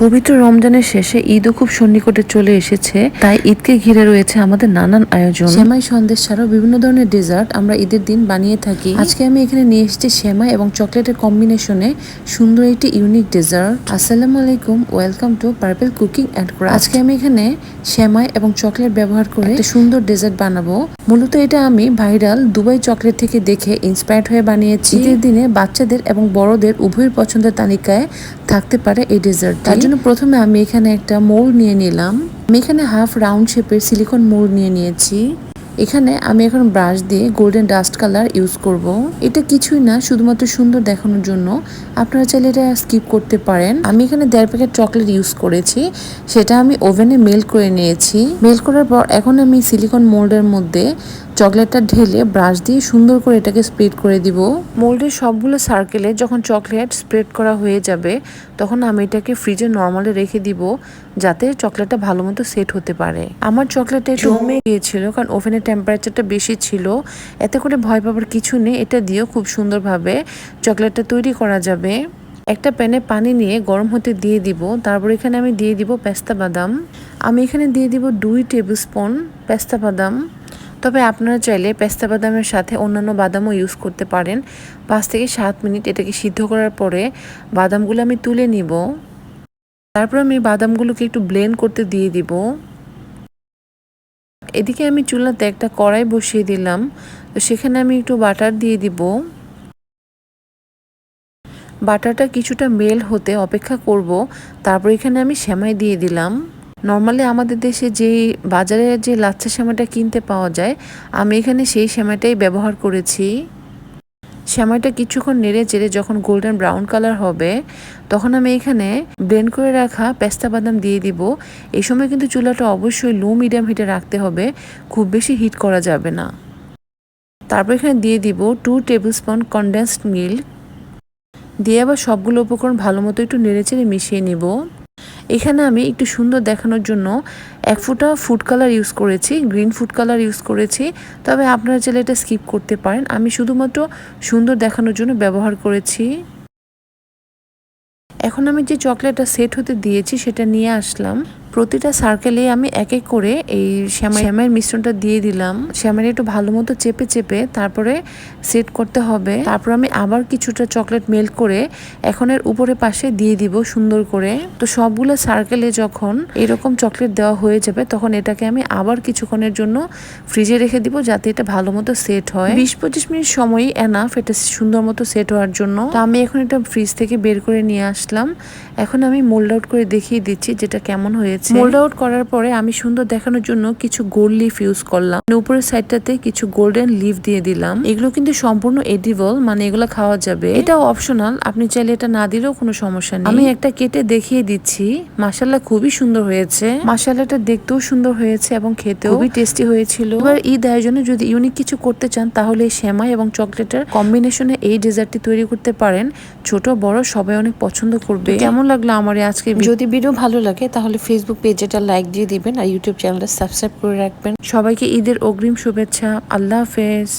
পবিত্র রমজানের শেষে ঈদও খুব সন্নিকটে চলে এসেছে, তাই ঈদকে ঘিরে রয়েছে আমাদের নানান আয়োজন। সেমাই সন্দেশ ছাড়াও বিভিন্ন ধরনের ডেজার্ট আমরা ঈদের দিন বানিয়ে থাকি। আজকে আমি এখানে নিয়ে এসেছি সেমাই এবং চকলেটের কম্বিনেশনে সুন্দর একটি ইউনিক ডেজার্ট। আসসালামু আলাইকুম, welcome to purple cooking and craft. আজকে আমি এখানে সেমাই এবং চকলেট ব্যবহার করে একটা সুন্দর ডেজার্ট বানাবো। মূলত এটা আমি ভাইরাল দুবাই চকলেট থেকে দেখে ইন্সপায়ার্ড হয়ে বানিয়েছি। ঈদের দিনে বাচ্চাদের এবং বড়দের উভয়ের পছন্দের তালিকায় থাকতে পারে এই ডেজার্ট। তার জন্য প্রথমে আমি এখানে একটা মোল্ড নিয়ে নিলাম। আমি এখানে হাফ রাউন্ড শেপের সিলিকন মোল্ড নিয়ে নিয়েছি। এখানে আমি এখন ব্রাশ দিয়ে গোল্ডেন ডাস্ট কালার ইউজ করব। এটা কিছুই না, শুধুমাত্র সুন্দর দেখানোর জন্য। আপনারা চাইলে এটা স্কিপ করতে পারেন। আমি এখানে 1.5 প্যাকেট চকলেট ইউজ করেছি, সেটা আমি ওভেনে মেল্ট করে নিয়েছি। মেল্ট করার পর এখন আমি সিলিকন মোল্ডের মধ্যে চকলেটটা ঢেলে ব্রাশ দিয়ে সুন্দর করে এটাকে স্প্রেড করে দিব। মোল্ডের সবগুলো সার্কেলে যখন চকলেট স্প্রেড করা হয়ে যাবে, তখন আমি এটাকে ফ্রিজে নর্মালে রেখে দিব, যাতে চকলেটটা ভালো মতো সেট হতে পারে। আমার চকলেটটা একটু জমে গিয়েছিল, কারণ ওভেনের টেম্পারেচারটা বেশি ছিল। এতে করে ভয় পাবার কিছু নেই, এটা দিয়েও খুব সুন্দরভাবে চকলেটটা তৈরি করা যাবে। একটা প্যানে পানি নিয়ে গরম হতে দিয়ে দিব। তারপর এখানে আমি দিয়ে দিব পেস্তা বাদাম। আমি এখানে দিয়ে দিব 2 টেবিল স্পুন পেস্তা বাদাম। তবে আপনারা চাইলে পেস্তা বাদামের সাথে অন্যান্য বাদামও ইউজ করতে পারেন। 5 থেকে 7 মিনিট এটাকে সিদ্ধ করার পরে বাদামগুলো আমি তুলে নিব। তারপর আমি বাদামগুলোকে একটু ব্লেন্ড করতে দিয়ে দিব। এদিকে আমি চুলাতে একটা কড়াই বসিয়ে দিলাম, তো সেখানে আমি একটু বাটার দিয়ে দিব। বাটারটা কিছুটা মেল হতে অপেক্ষা করব। তারপর এখানে আমি সেমাই দিয়ে দিলাম। নর্মালি আমাদের দেশে যে বাজারে যে লাচ্ছা সেমাইটা কিনতে পাওয়া যায়, আমি এখানে সেই সেমাইটাই ব্যবহার করেছি। সেমাইটা কিছুক্ষণ নেড়ে চেড়ে যখন গোল্ডেন ব্রাউন কালার হবে, তখন আমি এখানে ব্লেন্ড করে রাখা পেস্তা বাদাম দিয়ে দিব। এই সময় কিন্তু চুলাটা অবশ্যই লো মিডিয়াম হিটে রাখতে হবে, খুব বেশি হিট করা যাবে না। তারপর এখানে দিয়ে দিব 2 টেবিল স্পুন কনডেন্সড মিল্ক। দিয়ে আবার সবগুলো উপকরণ ভালো মতো একটু নেড়ে চেড়ে মিশিয়ে নিব। এখানে আমি একটু সুন্দর দেখানোর জন্য 1 ফোঁটা ফুড কালার ইউজ করেছি, গ্রিন ফুড কালার ইউজ করেছি। তবে আপনারা চাইলে এটা স্কিপ করতে পারেন। আমি শুধুমাত্র সুন্দর দেখানোর জন্য ব্যবহার করেছি। এখন আমি যে চকলেটটা সেট হতে দিয়েছি সেটা নিয়ে আসলাম। প্রতিটা সার্কেলে আমি এক এক করে এই সেমাইয়ের মিশ্রণটা দিয়ে দিলাম। সেমাইটা একটু ভালো মতো চেপে চেপে তারপরে সেট করতে হবে। তারপর আমি আবার কিছুটা চকলেট মেল্ট করে এখন এর উপরে পাশে দিয়ে দিব সুন্দর করে। তো সবগুলো সার্কেলে যখন এরকম চকলেট দেওয়া হয়ে যাবে, তখন এটাকে আমি আবার কিছুক্ষণের জন্য ফ্রিজে রেখে দিব, যাতে এটা ভালো মতো সেট হয়। 20-25 মিনিট সময়ই এনাফ এটা সুন্দর মতো সেট হওয়ার জন্য। তো আমি এখন এটা ফ্রিজ থেকে বের করে নিয়ে আসলাম। এখন আমি মোল্ড আউট করে দেখিয়ে দিচ্ছি যেটা কেমন হয়েছে। মোল্ড আউট করার পরে আমি সুন্দর দেখানোর জন্য কিছু গোল্ড লিফ ইউজ করলাম। উপরের সাইডটাতে কিছু গোল্ডেন লিফ দিয়ে দিলাম। এগুলো কিন্তু সম্পূর্ণ এডিবল, মানে এগুলো খাওয়া যাবে। এটাও অপশনাল, আপনি চাইলে এটা না দিলেও কোনো সমস্যা নেই। আমি একটা কেটে দেখিয়ে দিচ্ছি। মাশাআল্লাহ খুবই সুন্দর হয়েছে। মাশাআল্লাহটা দেখতেও সুন্দর হয়েছে এবং খেতেও খুবই টেস্টি হয়েছিল। এবার ঈদ আয়োজনে যদি ইউনিক কিছু করতে চান, তাহলে এই সেমাই এবং চকলেটের কম্বিনেশনে এই ডেজার্টটি তৈরি করতে পারেন। ছোট বড় সবাই অনেক পছন্দ করবে। কেমন লাগলো আমার আজকে? যদি ভিডিও ভালো লাগে তাহলে ফেসবুক পেজটা লাইক দিয়ে দিবেন আর ইউটিউব চ্যানেলটা সাবস্ক্রাইব করে রাখবেন। সবাইকে ঈদের অগ্রিম শুভেচ্ছা। আল্লাহ হাফেজ।